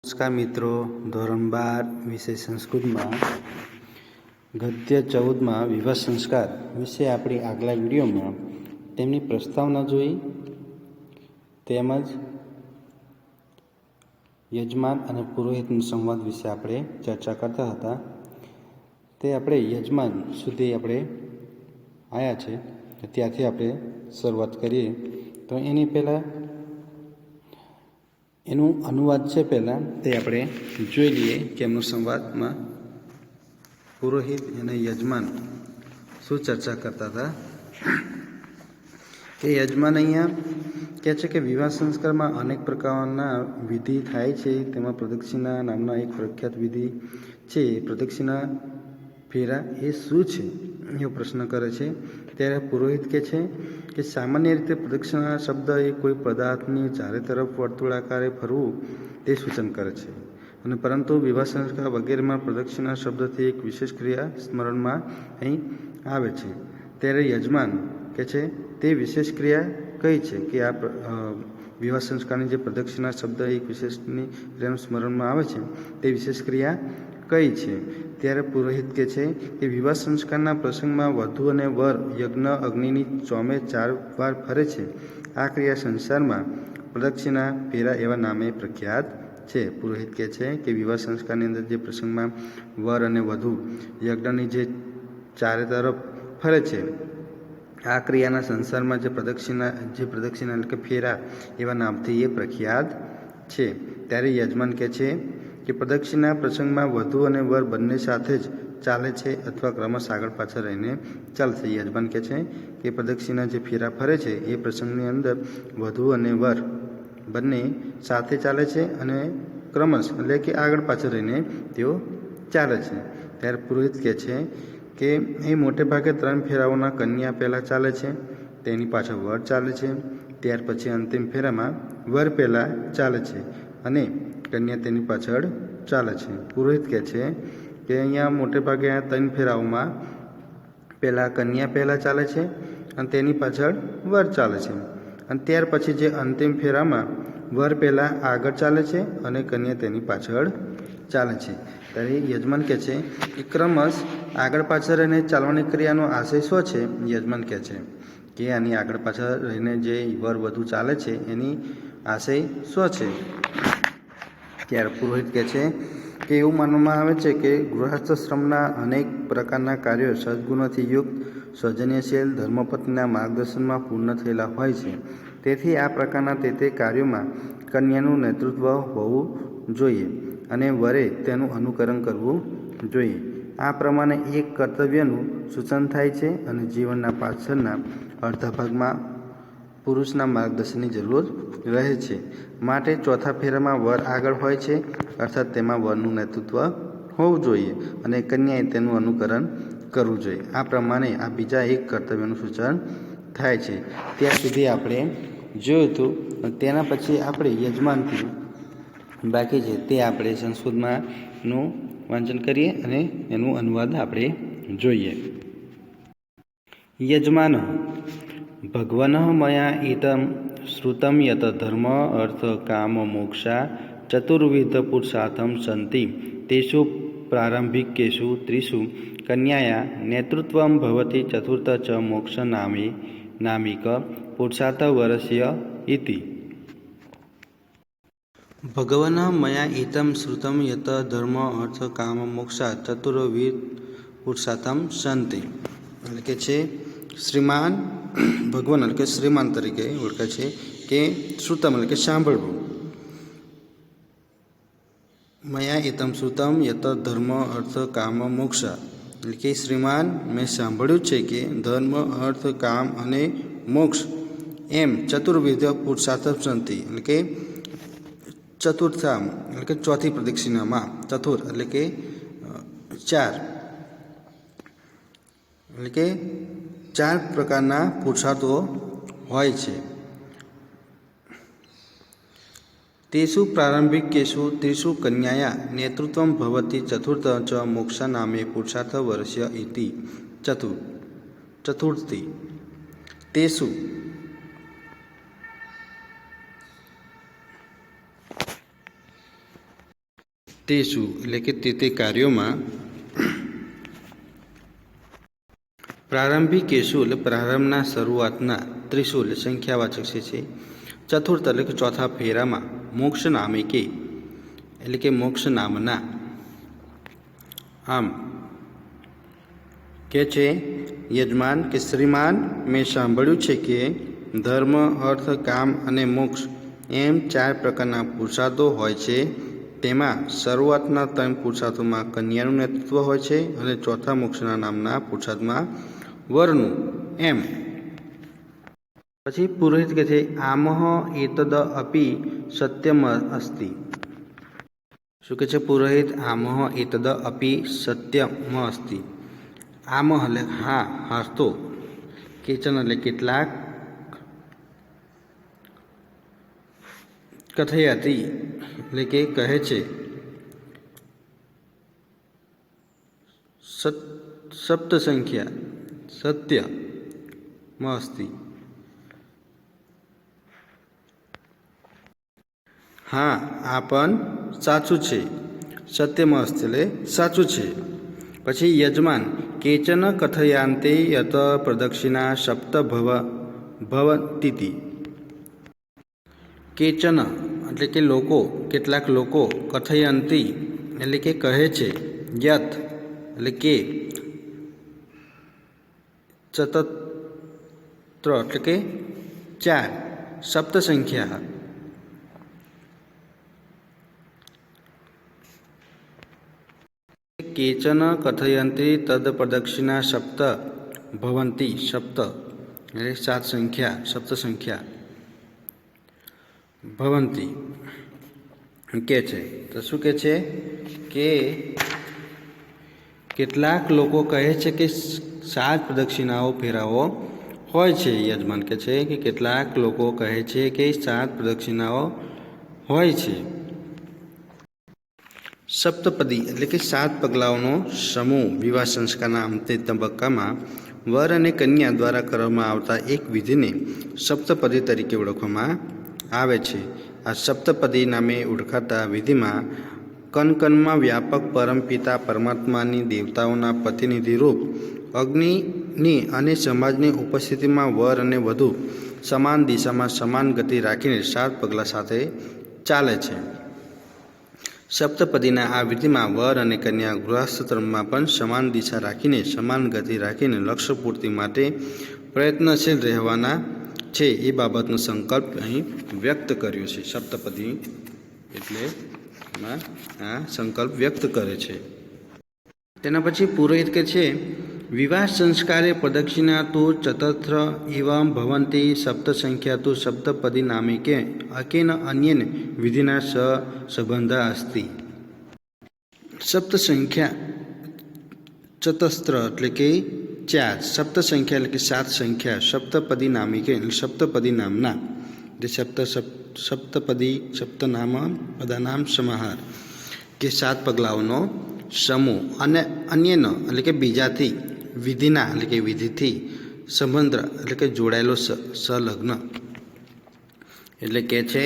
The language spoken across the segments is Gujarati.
નમસ્કાર મિત્રો, ધોરણ 12 વિષય સંસ્કૃતમાં ગદ્ય 14માં વિવાહ સંસ્કાર વિશે આપણી આગલા વિડીયોમાં તેમની પ્રસ્તાવના જોઈ, તેમજ યજમાન અને પુરોહિતના સંવાદ વિશે આપણે ચર્ચા કરતા હતા. તે આપણે યજમાન સુધી આપણે આવ્યા છે, ત્યાંથી આપણે શરૂઆત કરીએ. તો એની પહેલાં એનું અનુવાદ છે, પહેલાં તે આપણે જોઈ લઈએ કે એમનો સંવાદમાં પુરોહિત અને યજમાન શું ચર્ચા કરતા હતા. કે યજમાન અહીંયા કહે છે કે વિવાહ સંસ્કારમાં અનેક પ્રકારના વિધિ થાય છે. તેમાં પ્રદક્ષિણા નામના એક પ્રખ્યાત વિધિ છે. પ્રદક્ષિણા ફેરા એ શું છે એવો પ્રશ્ન કરે છે. ત્યારે પુરોહિત કહે છે કે સામાન્ય રીતે પ્રદક્ષિણા શબ્દ એ કોઈ પદાર્થની ચારે તરફ વર્તુળાકારે ફરવું તે સૂચન કરે છે, અને પરંતુ વિવાહ સંસ્કાર વગેરેમાં પ્રદક્ષિણા શબ્દથી એક વિશેષ ક્રિયા સ્મરણમાં અહીં આવે છે. ત્યારે યજમાન કહે છે તે વિશેષ ક્રિયા કઈ છે કે આ વિવાહ સંસ્કારની જે પ્રદક્ષિણા શબ્દ એક વિશેષની ક્રિયાનું સ્મરણમાં આવે છે તે વિશેષ ક્રિયા કઈ છે. ત્યારે પુરોહિત કહે છે કે વિવાહ સંસ્કારના પ્રસંગમાં વધુ અને વર યજ્ઞ અગ્નિની ચોમે 4 વાર ફરે છે. આ ક્રિયા સંસારમાં પ્રદક્ષિણા ફેરા એવા નામે પ્રખ્યાત છે. પુરોહિત કહે છે કે વિવાહ સંસ્કારની અંદર જે પ્રસંગમાં વર અને વધુ યજ્ઞની જે ચારે તરફ ફરે છે, આ ક્રિયાના સંસારમાં જે પ્રદક્ષિણા એટલે કે ફેરા એવા નામથી એ પ્રખ્યાત છે. ત્યારે યજમાન કહે છે કે પ્રદક્ષિણા પ્રસંગમાં વધુ અને વર બંને સાથે જ ચાલે છે અથવા ક્રમશ આગળ પાછળ રહીને ચાલશે. યજમાન કહે છે કે પ્રદક્ષિણા જે ફેરા ફરે છે એ પ્રસંગની અંદર વધુ અને વર બંને સાથે ચાલે છે અને ક્રમશ એટલે કે આગળ પાછળ રહીને તેઓ ચાલે છે. ત્યારે પુરોહિત કહે છે કે એ મોટે ભાગે 3 ફેરાઓના કન્યા પહેલાં ચાલે છે, તેની પાછળ વર ચાલે છે, ત્યાર પછી અંતિમ ફેરામાં વર પહેલાં ચાલે છે અને કન્યા તેની પાછળ ચાલે છે. પુરોહિત કહે છે કે અહીંયા મોટે ભાગે આ 3 ફેરાઓમાં પહેલાં કન્યા પહેલાં ચાલે છે અને તેની પાછળ વર ચાલે છે, અને ત્યાર પછી જે અંતિમ ફેરામાં વર પહેલાં આગળ ચાલે છે અને કન્યા તેની પાછળ ચાલે છે. ત્યારે યજમાન કહે છે કે ક્રમશ આગળ પાછળ રહીને ચાલવાની ક્રિયાનો આશય શું છે. યજમાન કહે છે કે આની આગળ પાછળ રહીને જે વર વધુ ચાલે છે એની આશય શું છે. ત્યારે પુરોહિત કહે છે કે એવું માનવામાં આવે છે કે ગૃહસ્થ શ્રમના અનેક પ્રકારના કાર્યો સદગુણોથી યુક્ત સૌજન્યશીલ ધર્મપત્નીના માર્ગદર્શનમાં પૂર્ણ થયેલા હોય છે. તેથી આ પ્રકારના તે કાર્યોમાં કન્યાનું નેતૃત્વ હોવું જોઈએ અને વરે તેનું અનુકરણ કરવું જોઈએ. આ પ્રમાણે એક કર્તવ્યનું સૂચન થાય છે અને જીવનના પાછળના અડધા ભાગમાં પુરુષના માર્ગદર્શનની જરૂર રહે છે. માટે ચોથા ફેરામાં વર આગળ હોય છે, અર્થાત તેમાં વરનું નેતૃત્વ હોવું જોઈએ અને કન્યાએ તેનું અનુકરણ કરવું જોઈએ. આ પ્રમાણે આ બીજા એક કર્તવ્યનું સૂચન થાય છે. ત્યાં સુધી આપણે જોયું હતું. તેના પછી આપણે યજમાનથી બાકી છે તે આપણે સંસ્કૃતમાંનું વાંચન કરીએ અને એનું અનુવાદ આપણે જોઈએ. યજમાન ભગવન મયા ઇતમ શ્રુતમ યત ધર્મ અર્થ કામ મોક્ષા ચતુર્વિધ પુરુષાર્થમ સંતિ તેષુ પ્રારંભિકેષુ ત્રિષુ કન્યાયા નેતૃત્વમ ભવતિ ચતુર્થ ચ મોક્ષ નામિક પુરુષાર્થ વરસ્ય ઇતિ. ભગવન મયા ઇતમ શ્રુતમ યત ધર્મ અર્થ કામ મોક્ષા ચતુર્વિધ પુરુષાર્થમ સંતિ. એટલે કે છે શ્રીમાન ભગવાન એટલે કે શ્રીમાન તરીકે ઓળખાય છે કે શ્રુતમ એટલે કે સાંભળવું. મયા ઇતમ શ્રુતમ યત ધર્મ અર્થ કામ મોક્ષા એટલે કે શ્રીમાન મેં સાંભળ્યું છે કે ધર્મ અર્થ કામ અને મોક્ષ એમ ચતુર્વિધ પુરુષાર્થ સંતિ એટલે કે ચતુર્થામ એટલે કે ચોથી પ્રદક્ષિણામાં ચતુર એટલે કે 4 એટલે કે 4 પ્રકારના પુરુષાર્થો હોય છે. તેષુ પ્રારંભિકેષુ ત્રિષુ કન્યાયા નેતૃત્વમ ભવતિ ચતુર્થ ચ મોક્ષ નામે પુરુષાર્થ વરસ્ય ઇતિ. ચતુર્થી તેષુ તેષુ એટલે કે તે કાર્યોમાં પ્રારંભિકેશુ એટલે પ્રારંભના શરૂઆતના, ત્રીસુ એટલે સંખ્યાવાચક છે, ચતુર્થ એટલે કે ચોથા ફેરામાં, મોક્ષ નામિકે એટલે કે મોક્ષ નામના. આમ કે છે યજમાન કે શ્રીમાન, મેં સાંભળ્યું છે કે ધર્મ, અર્થ, કામ અને મોક્ષ એમ 4 પ્રકારના પુરુષાર્થો હોય છે. તેમાં શરૂઆતના 3 પુરુષાર્થોમાં કન્યાનું નેતૃત્વ હોય છે અને ચોથા મોક્ષના નામના પુરુષાર્થમાં વરનું. એમ પછી પુરોહિત કહે છે આમહ એતદ અપી સત્યમ અસ્તિ. શું કહે છે પુરોહિત? આમહ એતદ અપી સત્યમ અસ્તિ. આમહ એટલે હા, હાસ્તો. કેચન એટલે કેટલાક, કથયતિ એટલે કે કહે છે, સપ્ત સંખ્યા સત્ય અસ્તિ. હા, આ પણ સાચું છે. સત્યમાં અસ્તિ એટલે સાચું છે. પછી યજમાન કેચન કથયાન્તે યત પ્રદક્ષિણા સપ્ત ભવંતીતિ. કેચન એટલે કે લોકો, કેટલાક લોકો, કથયંતી એટલે કે કહે છે, યત એટલે કે, ચતત્ર એટલે કે 4, સપ્ત સંખ્યા કેચન કથયંતી તદ પ્રદક્ષિણા સપ્ત ભવંતી. સપ્ત એટલે 7 સંખ્યા, સપ્ત સંખ્યા ભવંતી કે છે. તો શું કહે છે કે કેટલાક લોકો કહે છે કે 7 પ્રદક્ષિણાઓ ફેરાવો હોય છે. યજમાન કહે છે કે કેટલાક લોકો કહે છે કે 7 પ્રદક્ષિણાઓ હોય છે. સપ્તપદી એટલે કે 7 પગલાઓનો સમૂહ વિવાહ સંસ્કારના અંતે તબક્કામાં વર અને કન્યા દ્વારા કરવામાં આવતા એક વિધિને સપ્તપદી તરીકે ઓળખવામાં આવે છે. આ સપ્તપદી નામે ઓળખાતા વિધિમાં કનકનમાં વ્યાપક પરમપિતા પરમાત્માની દેવતાઓના પ્રતિનિધિરૂપ અગ્નિની અને સમાજની ઉપસ્થિતિમાં વર અને વધુ સમાન દિશામાં સમાન ગતિ રાખીને 7 પગલાં સાથે ચાલે છે. સપ્તપદીના આ વિધિમાં વર અને કન્યા ગૃહસ્થમાં પણ સમાન દિશા રાખીને સમાન ગતિ રાખીને લક્ષ્ય પૂર્તિ માટે પ્રયત્નશીલ રહેવાના છે એ બાબતનો સંકલ્પ અહીં વ્યક્ત કર્યો છે. સપ્તપદી એટલે એમાં આ સંકલ્પ વ્યક્ત કરે છે. તેના પછી પુરોહિત કે છે વિવાહ સંસ્કારે પ્રદક્ષિણા તો ચતત્ર એવં ભવંતી સપ્ત સંખ્યા તો સપ્તપદી નામે કે અકેન અન્યેન વિધિના સંબંધ અસ્તિ. સપ્ત સંખ્યા ચતસ્ત્ર એટલે કે 4, સપ્ત સંખ્યા એટલે કે 7 સંખ્યા, સપ્તપદી નામે કે સપ્તપદી નામના, જે સપ્તપદી સપ્તનામ પદાનામ સમાહાર કે 7 પગલાઓનો સમૂહ અને અન્યનો એટલે કે બીજાથી, વિધિના એટલે કે વિધિથી, સંબંધ એટલે કે જોડાયેલો, સંલગ્ન એટલે કે છે.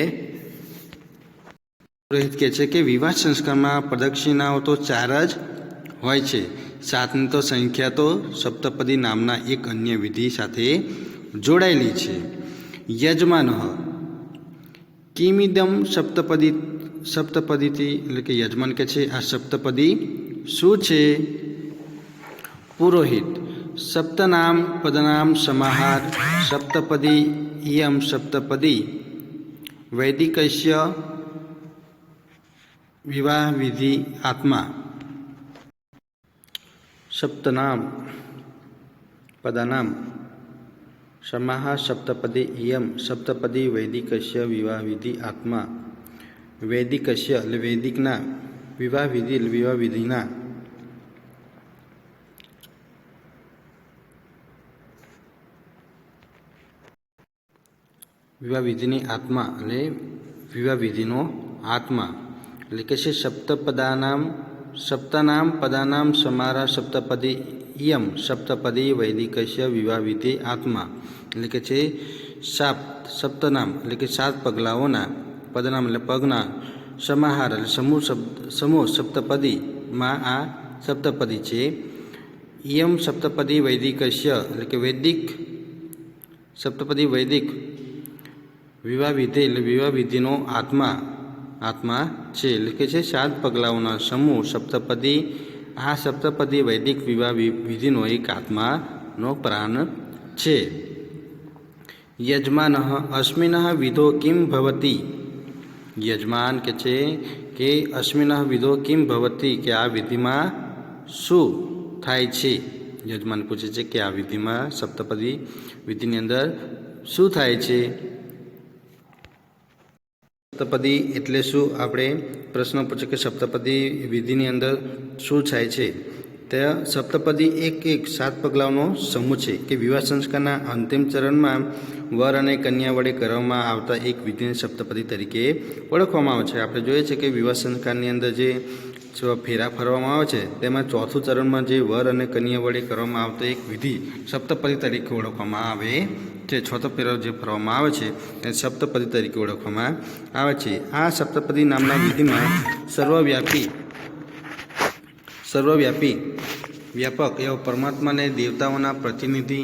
પુરોહિત કહે છે કે વિવાહ સંસ્કારમાં પ્રદક્ષિણાઓ તો 4 જ હોય છે. 7ની તો સંખ્યા તો સપ્તપદી નામના એક અન્ય વિધિ સાથે જોડાયેલી છે. યજમાન કિમિદમ સપ્તપદીથી એટલે કે યજમાન કહે છે આ સપ્તપદી શું છે? પુરોહિત સપ્તનામ પદનામ સમાહાર સપ્તપદી ઇયમ સપ્તપદી વૈદિકસ્ય વિવાહ વિધિ આત્મા. સપ્તનામ પદાનામ સમાહાર સપ્તપદી ઇયમ સપ્તપદી વૈદિકસ્ય વિવાહ વિધિ આત્મા. વૈદિકસ્ય એટલે વૈદિકના, વિવાહ વિધિ એટલે વિવાહ વિધિના, વિવાહ વિધિની આત્મા એટલે વિવાહ વિધિનો આત્મા એટલે કે છે સપ્તનામ પદાનામ સમારા સપ્તપદી ઇયમ સપ્તપદી વૈદિકસ્ય વિવાહ વિધિ આત્મા એટલે કે છે સપ્તનામ એટલે કે 7 પગલાઓના, પદનામ એટલે પગના, સમાહાર એટલે સમૂહ સપ્તપદીમાં આ સપ્તપદી છે. ઇયમ સપ્તપદી વૈદિકસ્ય એટલે કે વૈદિક સપ્તપદી વૈદિક વિવાહ વિધિ એટલે વિવાહ વિધિનો આત્મા છે એટલે કે છે 7 પગલાઓના સમૂહ સપ્તપદી. આ સપ્તપદી વૈદિક વિવાહ વિધિનો એક આત્માનો પ્રાણ છે. યજમાન અસ્મિન વિધો કિમ ભવતી. યજમાન કે છે કે અસ્મિન વિધો કિમ ભવતી કે આ વિધિમાં શું થાય છે. યજમાન પૂછે છે કે આ વિધિમાં સપ્તપદી વિધિની અંદર શું થાય છે. સપ્તપદી એટલે શું? આપણે પ્રશ્ન પૂછે કે સપ્તપદી વિધિની અંદર શું થાય છે. તે સપ્તપદી એક 7 પગલાઓનો સમૂહ છે કે વિવાહ સંસ્કારના અંતિમ ચરણમાં વર અને કન્યા વડે કરવામાં આવતા એક વિધિને સપ્તપદી તરીકે ઓળખવામાં આવે છે. આપણે જોઈએ છે કે વિવાહ સંસ્કારની અંદર જે ફેરા ફરવામાં આવે છે તેમાં ચોથું ચરણમાં જે વર અને કન્યા વડે કરવામાં આવતો એક વિધિ સપ્તપદી તરીકે ઓળખવામાં આવે છે. ચોથો ફેરો જે ફરવામાં આવે છે તે સપ્તપદી તરીકે ઓળખવામાં આવે છે. આ સપ્તપદી નામના વિધિમાં વ્યાપક એવા પરમાત્માને, દેવતાઓના પ્રતિનિધિ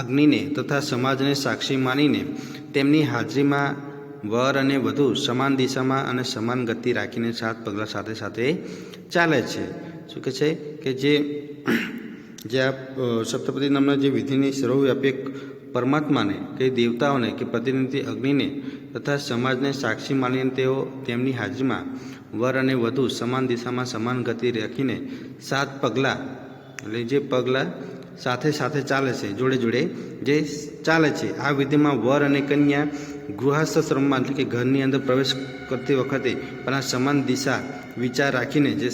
અગ્નિને તથા સમાજને સાક્ષી માનીને તેમની હાજરીમાં વર અને વધુ સમાન દિશામાં અને સમાન ગતિ રાખીને 7 પગલાં સાથે સાથે ચાલે છે. શું કહે છે કે જે આ સપ્તપદી નામના જે વિધિની સર્વવ્યાપક પરમાત્માને કે દેવતાઓને કે પ્રતિનિધિ અગ્નિને તથા સમાજને સાક્ષી માનીને તેઓ તેમની હાજરીમાં વર અને વધુ સમાન દિશામાં સમાન ગતિ રાખીને 7 પગલાં એટલે જે પગલાં સાથે સાથે ચાલે છે, જોડે જોડે જે ચાલે છે. આ વિધિમાં વર અને કન્યા ગૃહસ્થાશ્રમમાં એટલે કે ઘરની અંદર પ્રવેશ કરતી વખતે પણ આ સમાન દિશા વિચાર રાખીને જે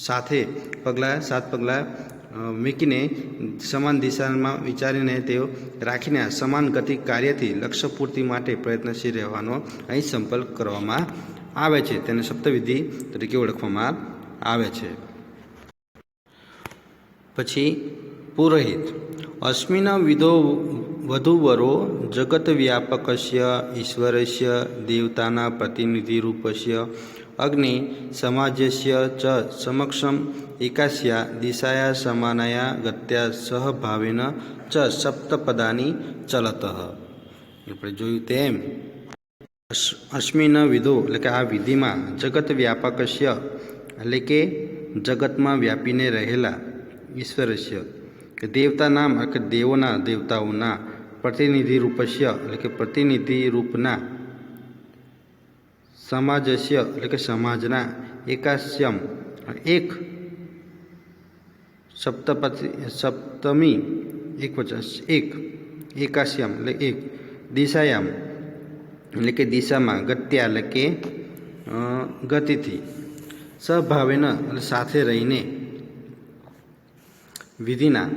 સાથે 7 પગલાં મૂકીને સમાન દિશામાં વિચારીને તેઓ રાખીને આ સમાન ગતિ કાર્યથી લક્ષ્ય પૂર્તિ માટે પ્રયત્નશીલ રહેવાનો અહીં સંકલ્પ કરવામાં આવે છે. તેને સપ્તવિધિ તરીકે ઓળખવામાં આવે છે. પછી પુરોહિત. અસ્મિન વિધો વધુવરો જગતવ્યાપકસ્ય ઈશ્વરસ્ય દેવતાના પ્રતિનિધિરૂપસ્ય અગ્નિ સમાજસ્ય ચ સમક્ષમ એકાસ્યા દિશાયા સમાનાયા ગત્યા સહભાવેન ચ સપ્તપદાની ચલતઃ. આપણે જોયું તેમ અસ્મિન વિધો એટલે કે આ વિધિમાં જગત વ્યાપકસ્ય એટલે કે જગતમાં વ્યાપીને રહેલા ઈશ્વરસ્ય કે દેવતા નામ કે દેવતાઓના પ્રતિનિધિ રૂપસ્ય એટલે કે પ્રતિનિધિ રૂપના સમાજસ્ય એટલે કે સમાજના એકાસ્યમ એક સપ્તમી એક વચન એકાસ્યમ એટલે એક દિશાયામ એટલે કે દિશામાં ગત્યા એટલે કે ગતિથી સહભાવેન એટલે સાથે રહીને વિધિના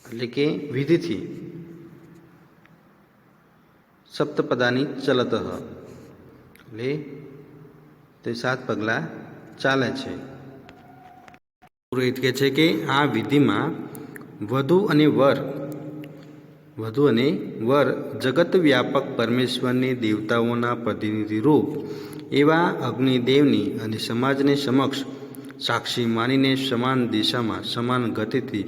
એટલે કે વિધિથી સપ્તપદાની ચલતઃ એટલે તે 7 પગલાં ચાલે છે. પુરોહિત કહે છે કે આ વિધિમાં વધુ અને વર જગત વ્યાપક પરમેશ્વરની દેવતાઓના પ્રતિનિધિ રૂપ એવા અગ્નિદેવની અને સમાજને સમક્ષ સાક્ષી માનીને સમાન દિશામાં સમાન ગતિથી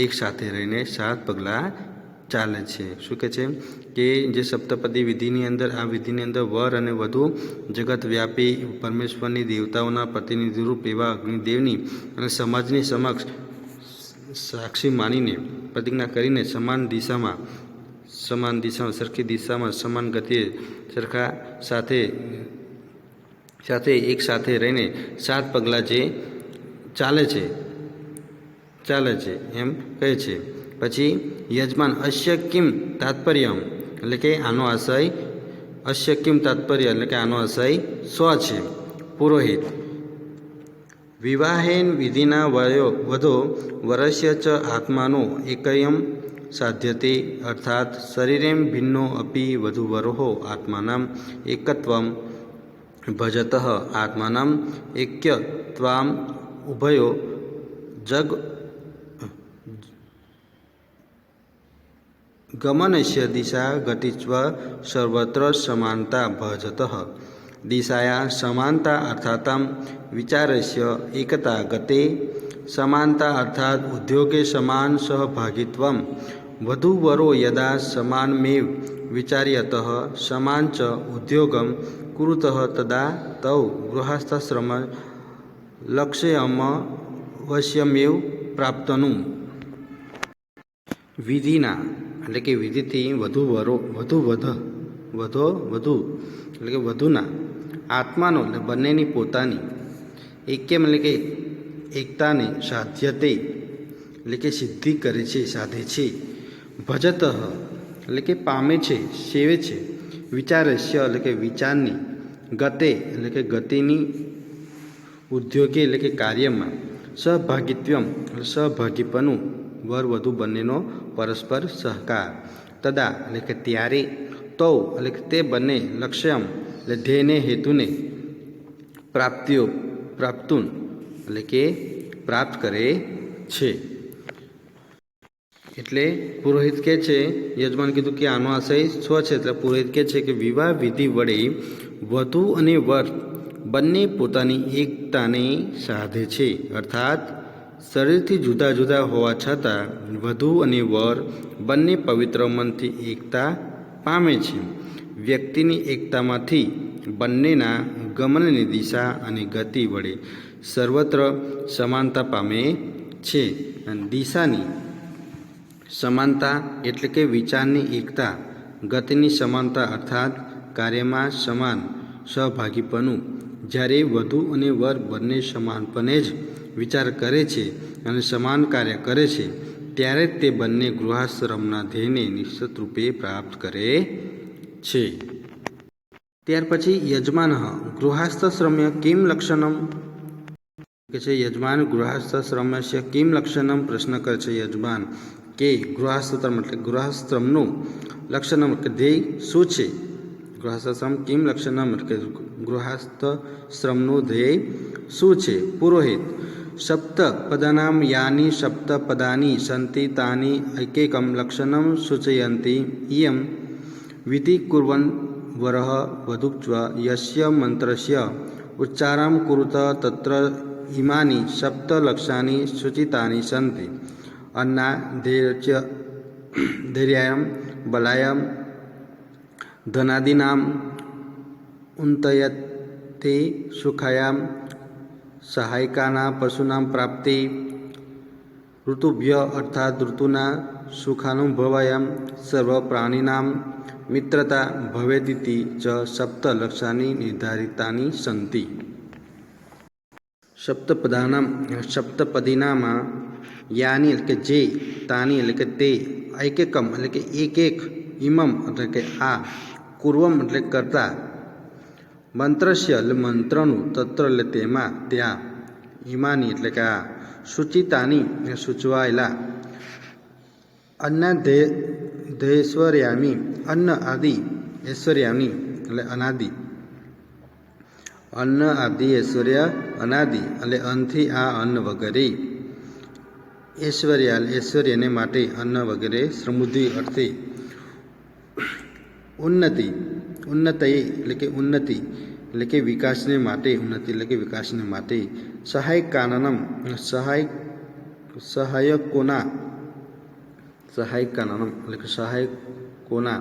એક સાથે રહીને 7 પગલાં ચાલે છે. શું કહે છે કે જે સપ્તપદી વિધિની અંદર આ વિધિની અંદર વર અને વધુ જગતવ્યાપી પરમેશ્વરની દેવતાઓના પ્રતિનિધિરૂપ એવા અગ્નિદેવની અને સમાજની સમક્ષ સાક્ષી માનીને પ્રતિજ્ઞા કરીને સમાન દિશામાં સરખી દિશામાં સમાન ગતિએ સરખા સાથે એક સાથે રહીને 7 પગલાં જે ચાલે છે એમ કહે છે. પછી યજમાન અસ્ય કિમ તાત્પર્યમ એટલે કે આનો આશય અસ્ય કિમ તાત્પર્ય એટલે કે આનો આશય સ્વ છે. પુરોહિત. વિવાહેન વિધિના વધો વરસ્ય ચ આત્માનો એકયમ સાધ્યતે અર્થાત શરીરેમ ભિન્નો અપી વધુવરો આત્માનમ એકત્વમ ભજતઃ આત્માનમ એક્યત્વામ ઉભયો ગમનસ્ય દિશા ગતિત્વ સર્વત્ર સમાનતા ભજતઃ દિશાયા સમાનતા અર્થાતમ વિચારસ્ય એકતા ગતે સમાનતા અર્થાત ઉદ્યોગે સમાન સહભાગિત્વમ વધૂવરો યદા સમાનમેવ વિચાર્યતઃ સમાન ચ ઉદ્યોગમ કુરુતઃ તદા તૌ ગૃહસ્થાશ્રમ લક્ષ્યમવશ્યમેવ પ્રાપ્તનું વિધિના એટલે કે વિધિથી વધુના આત્માનો એટલે બંનેની પોતાની એક્યમ એટલે કે એકતાને સાધ્યતે એટલે કે સિદ્ધિ કરે છે સાધે છે ભજત એટલે કે પામે છે સેવે છે વિચારસ્ય એટલે કે વિચારની ગતે એટલે કે ગતિની ઉદ્યોગે એટલે કે કાર્યમાં સહભાગિત્વમ એટલે સહભાગીપનું વર વધુ બંનેનો પરસ્પર સહકાર તદા એટલે કે ત્યારે તૌ એટલે કે તે બંને લક્ષ્યમ એટલે ધ્યેયને હેતુને પ્રાપ્તુન એટલે કે પ્રાપ્ત કરે છે. એટલે પુરોહિત કહે છે, યજમાન કીધું કે આનો આશય સ્વ છે, એટલે પુરોહિત કહે છે કે વિવાહ વિધિ વડે વધુ અને વર બંને પોતાની એકતાને સાધે છે. અર્થાત શરીરથી જુદા જુદા હોવા છતાં વધુ અને વર બંને પવિત્ર મનથી એકતા પામે છે. વ્યક્તિની એકતામાંથી બંનેના ગમનની દિશા અને ગતિ વડે સર્વત્ર સમાનતા પામે છે. અને દિશાની સમાનતા એટલે કે વિચારની એકતા, ગતિની સમાનતા અર્થાત કાર્યમાં સમાન સહભાગીપણું. જ્યારે વધુ અને વર બંને સમાનપણે જ વિચાર કરે છે અને સમાન કાર્ય કરે છે, ત્યારે તે બંને ગૃહાશ્રમના ધ્યેયને નિશ્ચિત રૂપે પ્રાપ્ત કરે છે. ત્યાર પછી યજમાન ગૃહસ્થશ્રમ્ય કિમ લક્ષણમ કે છે. યજમાન ગૃહસ્થશ્રમ્ય કિમ લક્ષણમ પ્રશ્ન કરે છે યજમાન કે ગૃહસ્થશ્રમ એટલે ગૃહસ્થશ્રમનું લક્ષણમ એટલે ધ્યેય શું છે. ગૃહસ્થશ્રમ કિમ લક્ષણમ એટલે ગૃહસ્થશ્રમનું ધ્યેય શું છે. પુરોહિત સપ્તપદાનામ યાની સપ્તપદાની સંતિ તાની એકૈકમ લક્ષણમ સૂચયંતિ ઇયં વિધિ કુર્વન વરઃ વધૂત્વ યસ્ય મંત્રસ્ય ઉચ્ચારમ કુરુત તત્ર ઇમાની સપ્ત લક્ષાની સૂચિતાની સંતિ અન્નાધૈર્યમ બલાયમ ધનાદીનામ ઉન્તયતે સુખાયામ સહાયકાના પશુનામ પ્રાપ્તિ ઋતુભ્ય અર્થાત ઋતુના સુખાનુભવાયામ સર્વ પ્રાણીનામ મિત્રતા ભવેદિતિ ચ સપ્ત લક્ષાની નિર્ધારિતાની સંતિ. સપ્તપદીનામાં યાની એટલે કે જે, તાની એટલે કે તે, એકૈકમ એટલે કે એક એક, ઇમમ એટલે કે આ, કુર્વમ એટલે કરતા, મંત્રસ્ય એટલે મંત્રનું, તત્ર એટલે તેમાં, ત્યાં, ઇમાની એટલે કે આ, સૂચિતાની એટલે સૂચવાયેલા, અન્નાધૈર્યૈશ્વર્યામી અન્ન આદિ ઐશ્વર્યામી એટલે અનાદિ, અન્ન આદિ ઐશ્વર્ય અનાદિ એટલે અન્નથી આ અન્ન વગેરે, ઐશ્વર્યને માટે અન્ન વગેરે સમૃદ્ધિ અર્થે, ઉન્નતિ એટલે કે ઉન્નતિ એટલે કે વિકાસને માટે, ઉન્નતિ એટલે કે વિકાસને માટે, સહાયકાનનમ સહાયકોના એટલે કે સહાયકોના,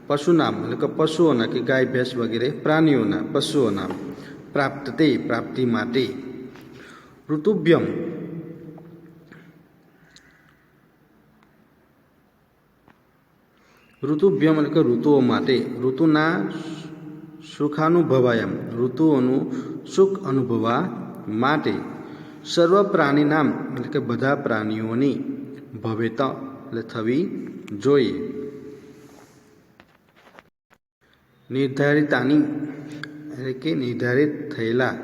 પશુનામ એટલે કે પશુઓના કે ગાય ભેંસ વગેરે પ્રાણીઓના, પશુઓના, પ્રાપ્તતે પ્રાપ્તિ માટે, ઋતુભ્યમ એટલે કે ઋતુઓ માટે, ઋતુના સુખાનુભવાયમ ઋતુઓનું સુખ અનુભવવા માટે, સર્વ પ્રાણીનામ એટલે કે બધા પ્રાણીઓની, ભવેત એટલે થવી જોઈએ, નિર્ધારિતાની એટલે કે નિર્ધારિત થયેલા.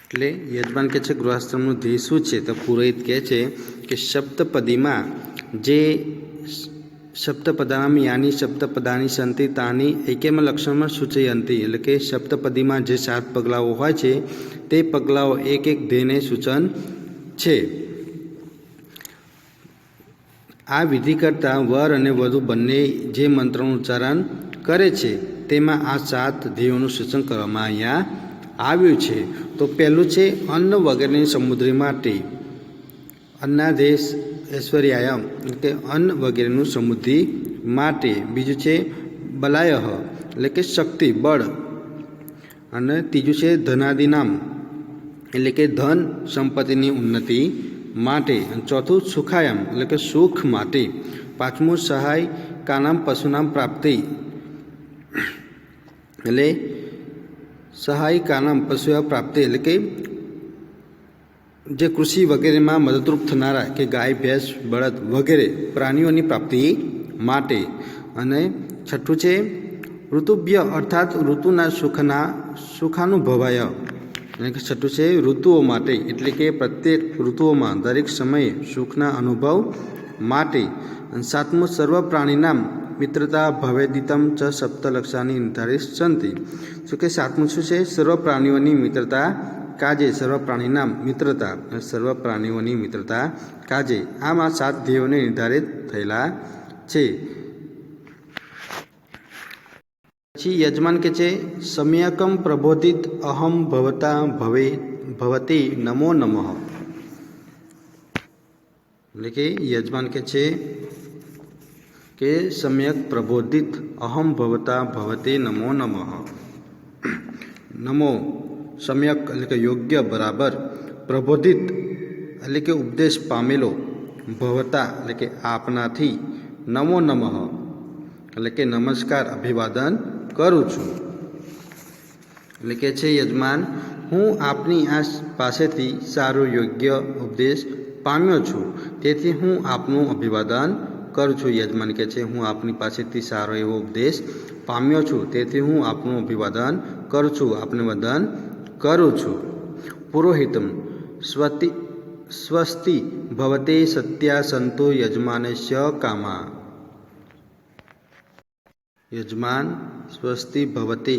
એટલે યજમાન કહે છે ગૃહસ્થનું ધ્યેય શું છે, તો પુરોહિત કહે છે કે સપ્તપદીમાં જે સપ્તપદાનામ યાની સપ્તપદાની સંતિ તાની એકૈમ લક્ષણમાં સૂચયંતિ એટલે કે સપ્તપદીમાં જે 7 પગલાઓ હોય છે તે પગલાઓ એક એક ધ્યેયને સૂચન છે. આ વિધિ કરતાં વર અને વધુ બંને જે મંત્રનું ઉચ્ચારણ કરે છે તેમાં આ 7 ધ્યેયોનું સૂચન કરવામાં અહીંયા આવ્યું છે. તો પહેલું છે અન્ન વગેરેની સમૃદ્ધિ માટે, અન્નાદેશ ઐશ્વર્યાયમ એટલે કે અન્ન વગેરેનું સમૃદ્ધિ માટે. બીજું છે બલાયહ એટલે કે શક્તિ બળ, અને ત્રીજું છે ધનાદિનામ એટલે કે ધન સંપત્તિની ઉન્નતિ માટે. અને ચોથું સુખાયામ એટલે કે સુખ માટે. પાંચમું સહાય કાનામ પશુનામ પ્રાપ્તિ એટલે સહાય કાનામ પશુ પ્રાપ્તિ એટલે કે જે કૃષિ વગેરેમાં મદદરૂપ થનારા કે ગાય ભેંસ બળદ વગેરે પ્રાણીઓની પ્રાપ્તિ માટે. અને છઠ્ઠું છે ઋતુભ્ય અર્થાત ઋતુના સુખાનુભવાય એટલે કે છઠ્ઠું છે ઋતુઓ માટે એટલે કે પ્રત્યેક ઋતુઓમાં દરેક સમયે સુખના અનુભવ માટે. અને સાતમું સર્વ પ્રાણીનામ મિત્રતા ભવેદિતમ ચ સપ્તલક્ષાની નિર્ધારિત સંતિ. શું કે સાતમું શું છે સર્વ પ્રાણીઓની મિત્રતા કાજે, સર્વ પ્રાણીનામ મિત્રતા, સર્વ પ્રાણીઓની મિત્રતા કાજે. આમાં 7 ધ્યેયોને નિર્ધારિત થયેલા છે. પછી યજમાન કે છે સમ્યકમ પ્રબોધિત અહમ ભવતા ભવતી નમો નમઃ એટલે કે યજમાન કે છે કે સમ્યક પ્રબોધિત અહમ ભવતા ભવતે નમો નમઃ. નમો સમ્યક એટલે કે યોગ્ય બરાબર, પ્રબોધિત એટલે કે ઉપદેશ પામેલો, ભવતા એટલે કે આપનાથી, નમો નમઃ એટલે કે નમસ્કાર અભિવાદન કરું છું. એટલે કે છે યજમાન હું આપની આ પાસેથી સારો યોગ્ય ઉપદેશ પામ્યો છું, તેથી હું આપનું અભિવાદન કરું છું. યજમાન કે છે હું આપની પાસેથી સારો એવો ઉપદેશ પામ્યો છું, તેથી હું આપનું અભિવાદન કરું છું, આપને વંદન કરું છું. પુરોહિતમ સ્વસ્તિ ભવતે સત્યા સંતો યજમાનસ્ય કામા. યજમાન સ્વસ્તિ ભવતે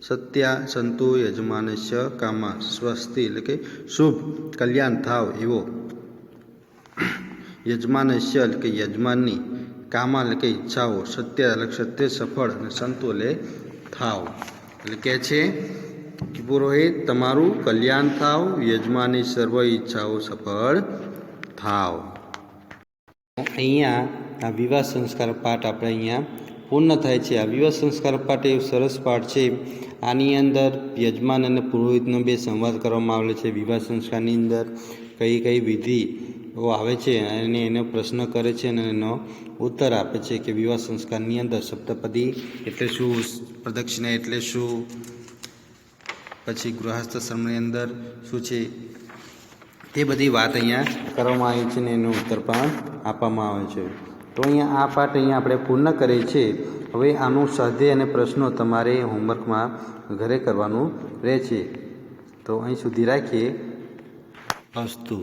સત્યા સંતો યજમાનસ્ય કામા. સ્વસ્તિ એટલે કે શુભ કલ્યાણ થાવ એવો, યજમાનસ્ય એટલે કે યજમાનની, કામા એટલે કે ઈચ્છાઓ, સત્ય એટલે સત્ય સફળ, અને સંતો એટલે થાવ. એટલે કે છે કે પુરોહિત તમારું કલ્યાણ થાવ, યજમાનની સર્વ ઈચ્છાઓ સફળ થાવ. અહીંયા આ વિવાહ સંસ્કાર પાઠ આપણે અહીંયા પૂર્ણ થાય છે. આ વિવાહ સંસ્કાર પાઠ એ સરસ પાઠ છે. આની અંદર યજમાન અને પુરોહિતનો 2 સંવાદ કરવામાં આવેલો છે. વિવાહ સંસ્કારની અંદર કઈ કઈ વિધિઓ આવે છે અને એનો પ્રશ્ન કરે છે અને એનો ઉત્તર આપે છે કે વિવાહ સંસ્કારની અંદર સપ્તપદી એટલે શું, પ્રદક્ષિણા એટલે શું, પછી ગૃહસ્થાશ્રમની અંદર શું છે, તે બધી વાત અહીંયા કરવામાં આવી છે અને એનો ઉત્તર પણ આપવામાં આવે છે. તો અહીંયા આ પાઠ અહીંયા આપણે પૂર્ણ કરીએ છીએ. હવે આનું સ્વાધ્યાય અને પ્રશ્નો તમારે હોમવર્કમાં ઘરે કરવાનું રહે છે. તો અહીં સુધી રાખીએ. અસ્તુ.